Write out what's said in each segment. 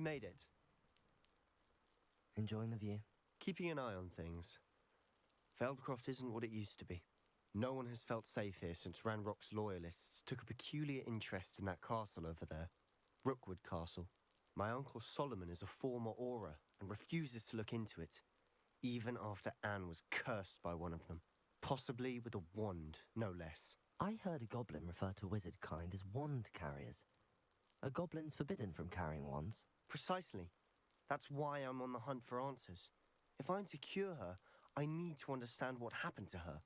You made it. Enjoying the view? Keeping an eye on things. Feldcroft isn't what it used to be. No one has felt safe here since Ranrock's loyalists took a peculiar interest in that castle over there. Rookwood Castle. My uncle Solomon is a former Auror and refuses to look into it, even after Anne was cursed by one of them. Possibly with a wand, no less. I heard a goblin refer to wizard kind as wand carriers. Are goblins forbidden from carrying wands? Precisely. That's why I'm on the hunt for answers. If I'm to cure her, I need to understand what happened to her.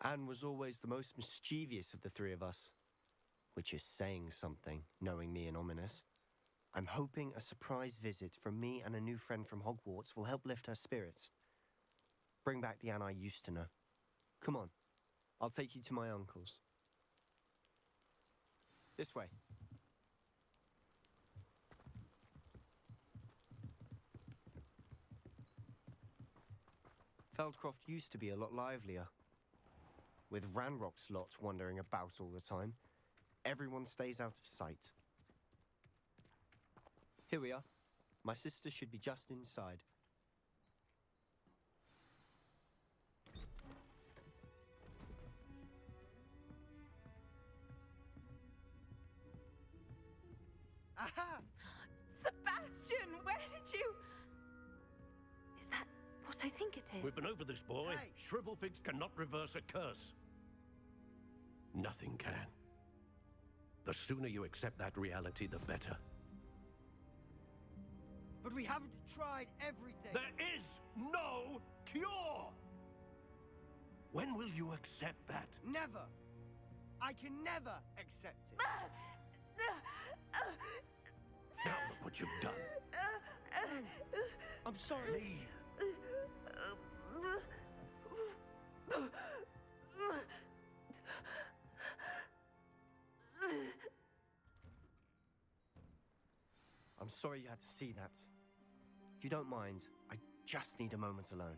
Anne was always the most mischievous of the three of us. Which is saying something, knowing me and Ominous. I'm hoping a surprise visit from me and a new friend from Hogwarts will help lift her spirits. Bring back the Anne I used to know. Come on, I'll take you to my uncle's. This way. Feldcroft used to be a lot livelier. With Ranrock's lot wandering about all the time, everyone stays out of sight. Here we are. My sister should be just inside. Aha! Sebastian, where did you... Is that what I think it is? We've been over this, boy. Hey. Shrivelfigs cannot reverse a curse. Nothing can. The sooner you accept that reality, the better. But we haven't tried everything. There is no cure! When will you accept that? Never. I can never accept it. Now look what you've done. I'm sorry. I'm sorry you had to see that. If you don't mind, I just need a moment alone.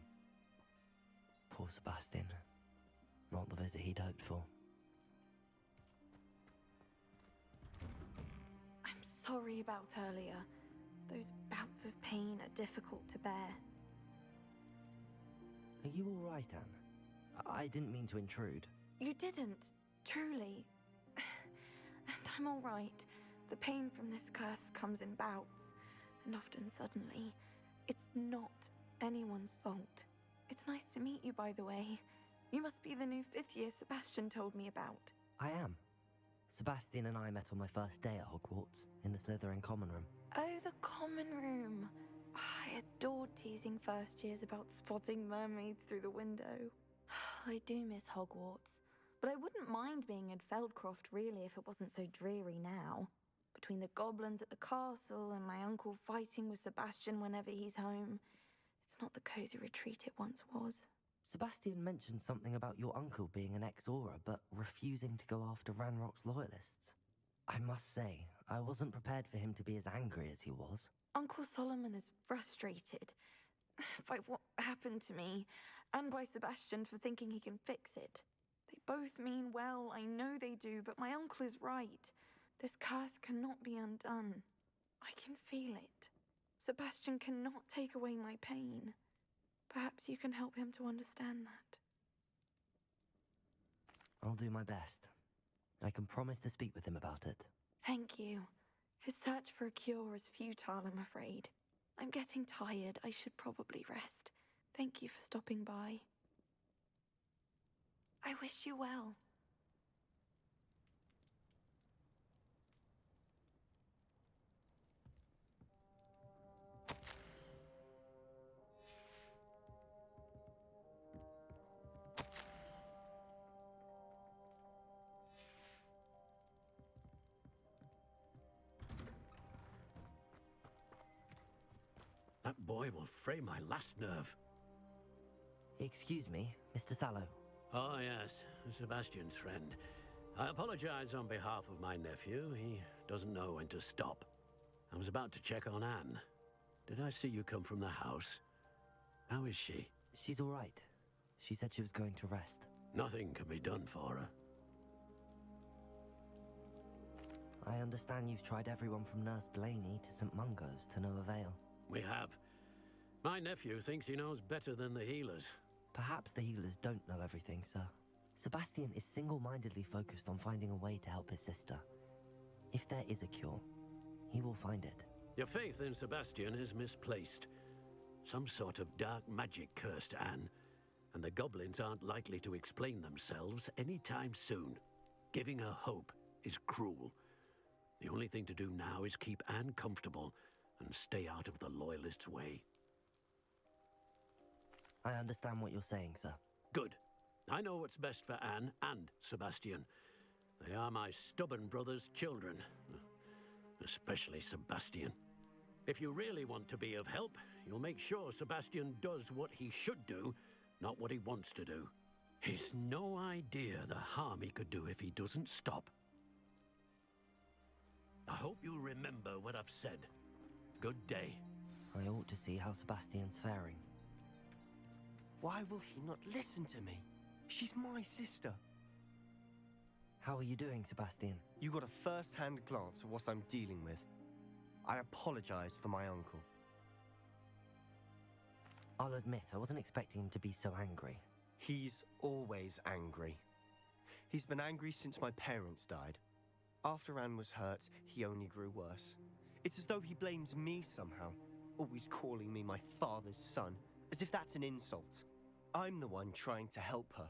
Poor Sebastian. Not the visit he'd hoped for. I'm sorry about earlier. Those bouts of pain are difficult to bear. Are you all right, Anne? I didn't mean to intrude. You didn't, truly. And I'm all right. The pain from this curse comes in bouts, and often suddenly. It's not anyone's fault. It's nice to meet you, by the way. You must be the new 5th year Sebastian told me about. I am. Sebastian and I met on my first day at Hogwarts, in the Slytherin common room. Oh, the common room. I adored teasing first years about spotting mermaids through the window. I do miss Hogwarts, but I wouldn't mind being in Feldcroft really if it wasn't so dreary now. Between the goblins at the castle and my uncle fighting with Sebastian whenever he's home, it's not the cozy retreat it once was. Sebastian mentioned something about your uncle being an ex-Auror, but refusing to go after Ranrock's loyalists. I must say, I wasn't prepared for him to be as angry as he was. Uncle Solomon is frustrated by what happened to me, and by Sebastian for thinking he can fix it. They both mean well, I know they do, but my uncle is right. This curse cannot be undone. I can feel it. Sebastian cannot take away my pain. Perhaps you can help him to understand that. I'll do my best. I can promise to speak with him about it. Thank you. His search for a cure is futile, I'm afraid. I'm getting tired. I should probably rest. Thank you for stopping by. I wish you well. That boy will fray my last nerve. Excuse me, Mr. Sallow. Oh, yes, Sebastian's friend. I apologize on behalf of my nephew. He doesn't know when to stop. I was about to check on Anne. Did I see you come from the house? How is she? She's all right. She said she was going to rest. Nothing can be done for her. I understand you've tried everyone from Nurse Blaney to St. Mungo's to no avail. We have. My nephew thinks he knows better than the healers. Perhaps the healers don't know everything, sir. Sebastian is single-mindedly focused on finding a way to help his sister. If there is a cure, he will find it. Your faith in Sebastian is misplaced. Some sort of dark magic cursed Anne, and the goblins aren't likely to explain themselves anytime soon. Giving her hope is cruel. The only thing to do now is keep Anne comfortable and stay out of the Loyalists' way. I understand what you're saying, sir. Good. I know what's best for Anne and Sebastian. They are my stubborn brother's children. Especially Sebastian. If you really want to be of help, you'll make sure Sebastian does what he should do, not what he wants to do. He's no idea the harm he could do if he doesn't stop. I hope you remember what I've said. Good day. I ought to see how Sebastian's faring. Why will he not listen to me? She's my sister. How are you doing, Sebastian? You got a first-hand glance at what I'm dealing with. I apologize for my uncle. I'll admit, I wasn't expecting him to be so angry. He's always angry. He's been angry since my parents died. After Anne was hurt, he only grew worse. It's as though he blames me somehow, always calling me my father's son, as if that's an insult. I'm the one trying to help her.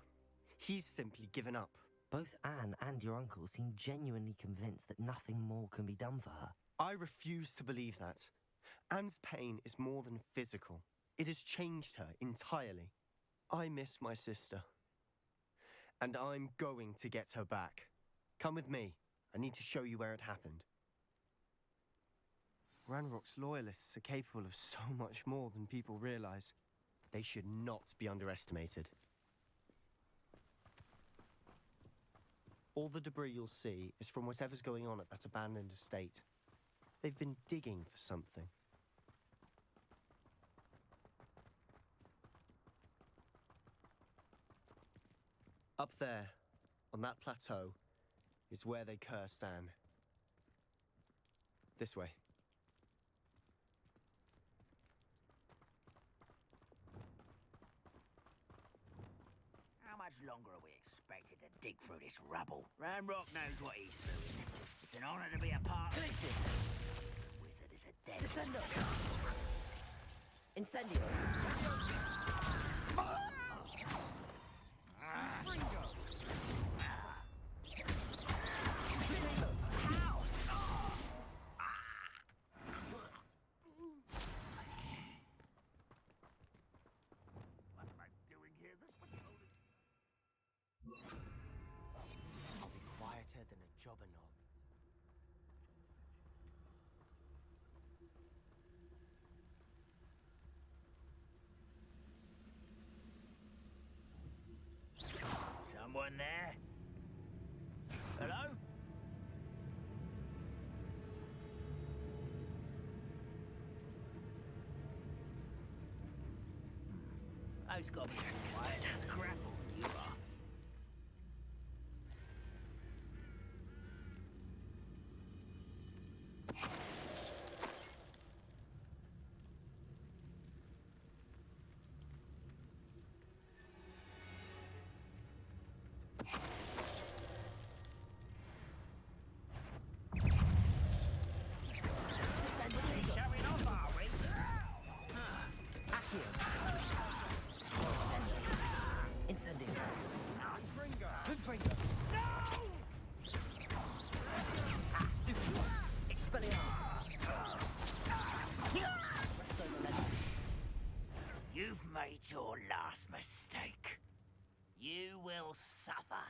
He's simply given up. Both Anne and your uncle seem genuinely convinced that nothing more can be done for her. I refuse to believe that. Anne's pain is more than physical. It has changed her entirely. I miss my sister. And I'm going to get her back. Come with me. I need to show you where it happened. Ranrock's loyalists are capable of so much more than people realize. They should not be underestimated. All the debris you'll see is from whatever's going on at that abandoned estate. They've been digging for something. Up there, on that plateau, is where they cursed Anne. This way. How much longer are we expected to dig through this rubble? Ranrock knows what he's doing. It's an honor to be a part of this. Wizard is a dead. Descendo! Incendio! What am I doing here? This patrol is... I'll be quieter than a jobberknoll. Someone there? Hello? Who's got me quiet? Grapple, you are. Showing off, are we? Incendio! Confringo! You've made your last mistake. You will suffer.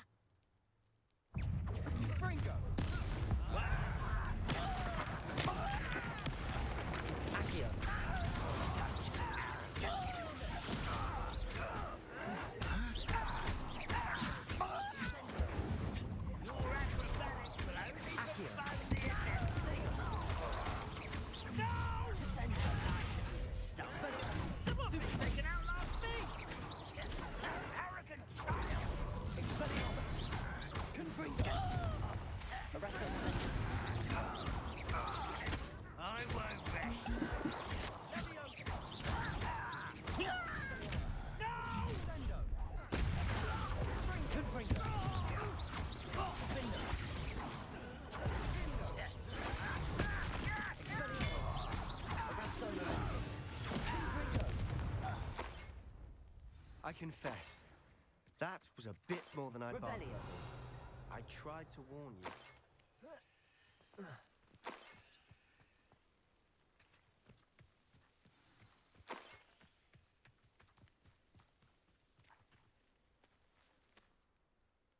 Fringo! Your acrobatics blows exposed the No! Stop. Someone taken out last me! Arrogant child! Confringo! Arresto! confess, that was a bit more than I bargained Revelio. for. I tried to warn you.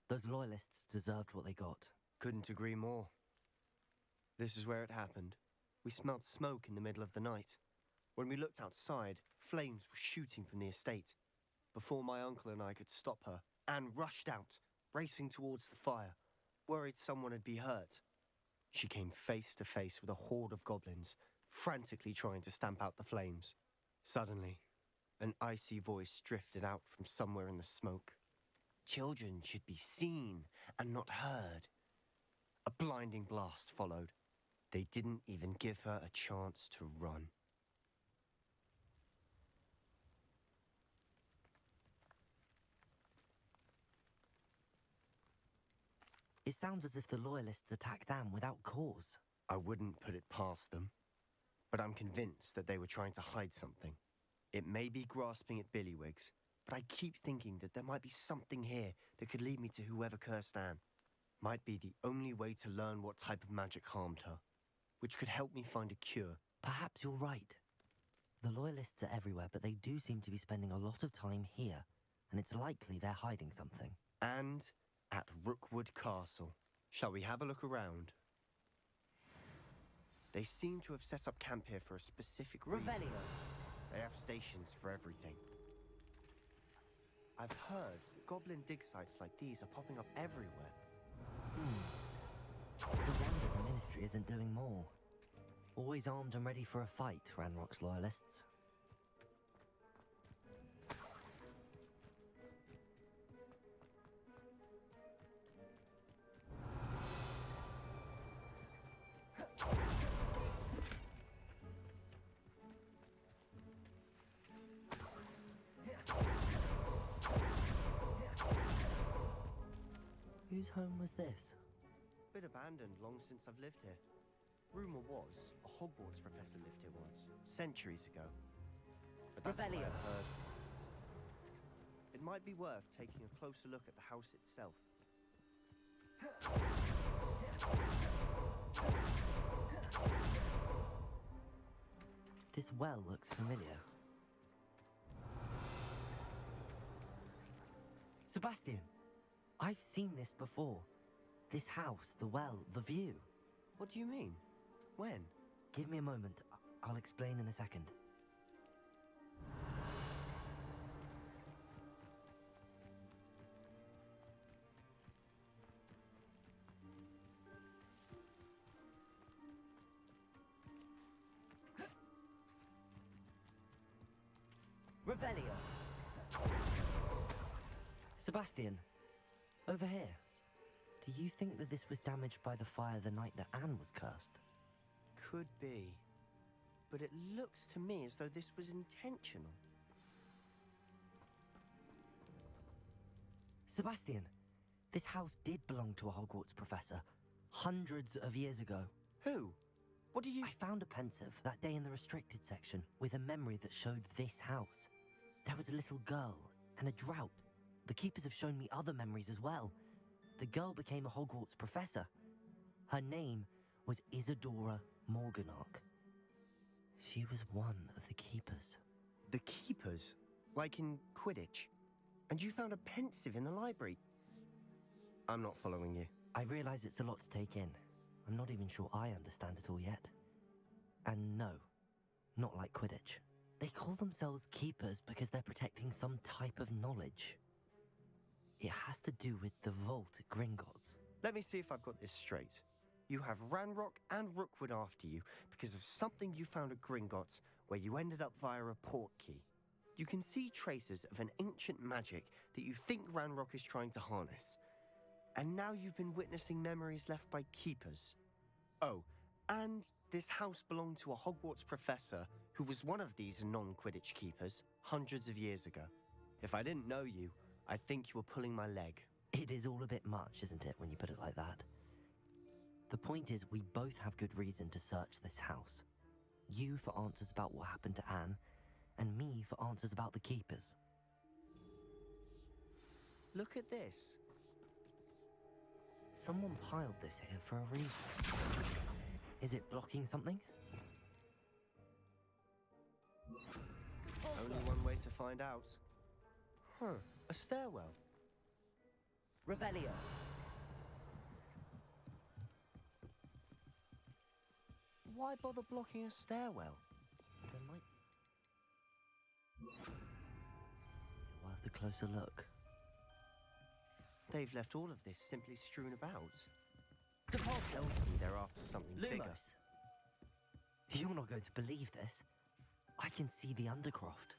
Those loyalists deserved what they got. Couldn't agree more. This is where it happened. We smelled smoke in the middle of the night. When we looked outside, flames were shooting from the estate. Before my uncle and I could stop her, Anne rushed out, racing towards the fire, worried someone had been hurt. She came face to face with a horde of goblins, frantically trying to stamp out the flames. Suddenly, an icy voice drifted out from somewhere in the smoke. Children should be seen and not heard. A blinding blast followed. They didn't even give her a chance to run. It sounds as if the loyalists attacked Anne without cause. I wouldn't put it past them, but I'm convinced that they were trying to hide something. It may be grasping at Billywigs, but I keep thinking that there might be something here that could lead me to whoever cursed Anne. Might be the only way to learn what type of magic harmed her, which could help me find a cure. Perhaps you're right. The loyalists are everywhere, but they do seem to be spending a lot of time here, and it's likely they're hiding something. And at Rookwood Castle. Shall we have a look around? They seem to have set up camp here for a specific reason. Revelio. They have stations for everything. I've heard goblin dig sites like these are popping up everywhere. It's a wonder the Ministry isn't doing more. Always armed and ready for a fight, Ranrock's loyalists. Whose home was this? Bit abandoned long since I've lived here. Rumor was a Hogwarts professor lived here once, centuries ago. But that's what Revelio. I've heard. It might be worth taking a closer look at the house itself. This well looks familiar. Sebastian! I've seen this before. This house, the well, the view. What do you mean? When? Give me a moment. I'll explain in a second. Revelio. Sebastian, over here. Do you think that this was damaged by the fire the night that Anne was cursed? Could be. But it looks to me as though this was intentional. Sebastian, this house did belong to a Hogwarts professor, hundreds of years ago. Who? What do you... I found a pensive that day in the restricted section with a memory that showed this house. There was a little girl and a drought. The keepers have shown me other memories as well. The girl became a Hogwarts professor. Her name was Isadora Morganach. She was one of the keepers. The keepers? Like in Quidditch? And you found a pensive in the library? I'm not following you. I realize it's a lot to take in. I'm not even sure I understand it all yet. And no, not like Quidditch. They call themselves keepers because they're protecting some type of knowledge. It has to do with the vault at Gringotts. Let me see if I've got this straight. You have Ranrock and Rookwood after you because of something you found at Gringotts where you ended up via a port key. You can see traces of an ancient magic that you think Ranrock is trying to harness. And now you've been witnessing memories left by keepers. Oh, and this house belonged to a Hogwarts professor who was one of these non-Quidditch keepers hundreds of years ago. If I didn't know you, I think you were pulling my leg. It is all a bit much, isn't it, when you put it like that? The point is, we both have good reason to search this house. You for answers about what happened to Anne, and me for answers about the keepers. Look at this. Someone piled this here for a reason. Is it blocking something? Only one way to find out. Huh, a stairwell. Revelio. Why bother blocking a stairwell? There might... Worth a closer look. They've left all of this simply strewn about. Default Tells me they're after something bigger. Lumos. You're not going to believe this. I can see the Undercroft.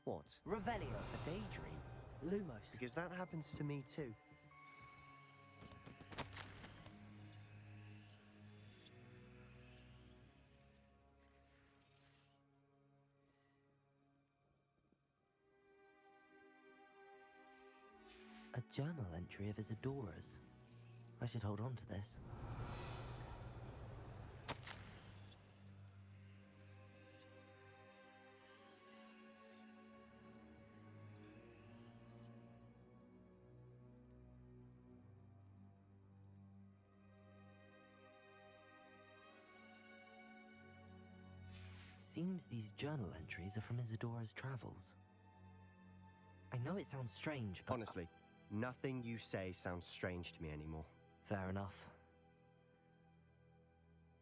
What? Revelio. A daydream? Lumos. Because that happens to me too. A journal entry of Isadora's. I should hold on to this. Seems these journal entries are from Isadora's travels. I know it sounds strange, but... Honestly, nothing you say sounds strange to me anymore. Fair enough.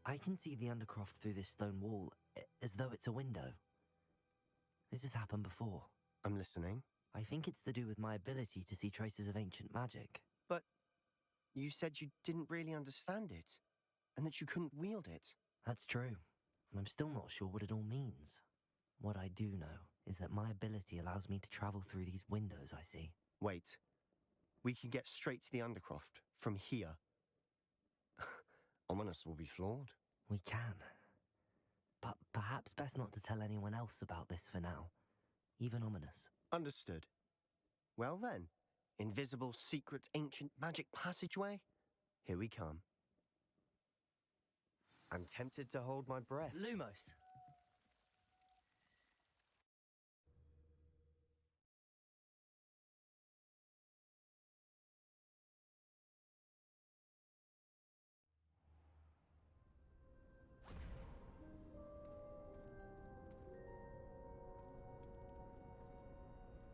I can see the Undercroft through this stone wall, as though it's a window. This has happened before. I'm listening. I think it's to do with my ability to see traces of ancient magic. But you said you didn't really understand it, and that you couldn't wield it. That's true, and I'm still not sure what it all means. What I do know is that my ability allows me to travel through these windows I see. Wait. We can get straight to the Undercroft from here. Ominous will be floored. We can. But perhaps best not to tell anyone else about this for now. Even Ominous. Understood. Well then, invisible, secret, ancient magic passageway? Here we come. I'm tempted to hold my breath. Lumos!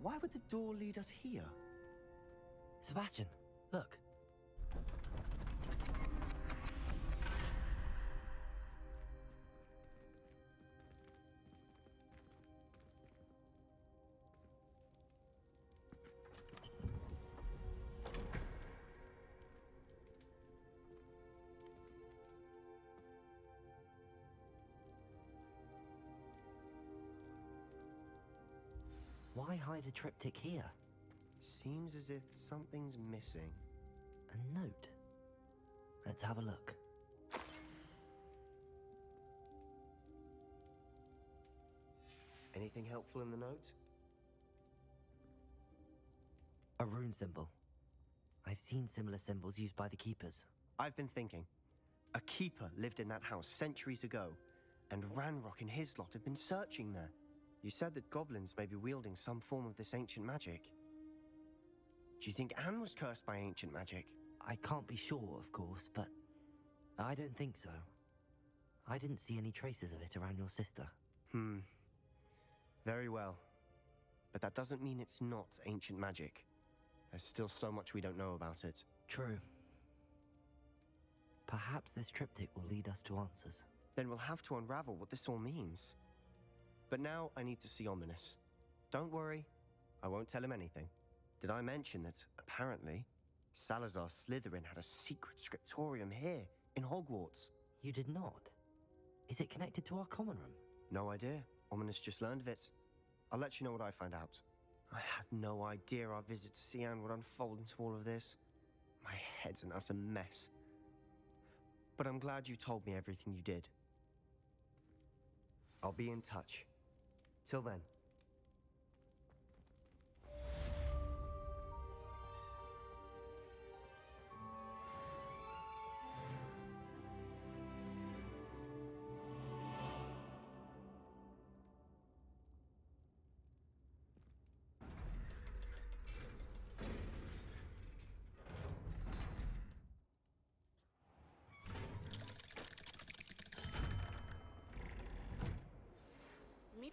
Why would the door lead us here? Sebastian, look. Why hide a triptych here? Seems as if something's missing. A note. Let's have a look. Anything helpful in the note? A rune symbol. I've seen similar symbols used by the keepers. I've been thinking. A keeper lived in that house centuries ago, and Ranrock and his lot have been searching there. You said that goblins may be wielding some form of this ancient magic. Do you think Anne was cursed by ancient magic? I can't be sure, of course, but I don't think so. I didn't see any traces of it around your sister. Very well. But that doesn't mean it's not ancient magic. There's still so much we don't know about it. True. Perhaps this triptych will lead us to answers. Then we'll have to unravel what this all means. But now I need to see Ominous. Don't worry, I won't tell him anything. Did I mention that, apparently, Salazar Slytherin had a secret scriptorium here, in Hogwarts? You did not? Is it connected to our common room? No idea. Ominous just learned of it. I'll let you know what I find out. I had no idea our visit to Sian would unfold into all of this. My head's an utter mess. But I'm glad you told me everything you did. I'll be in touch. Till then.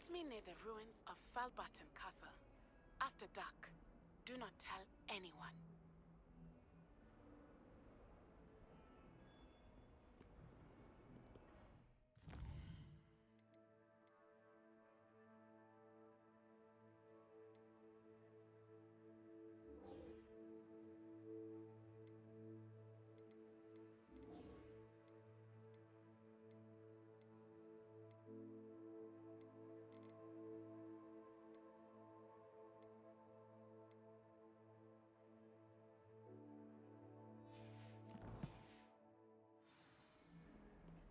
me near the ruins of Falbaton Castle. After dark. Do not tell anyone.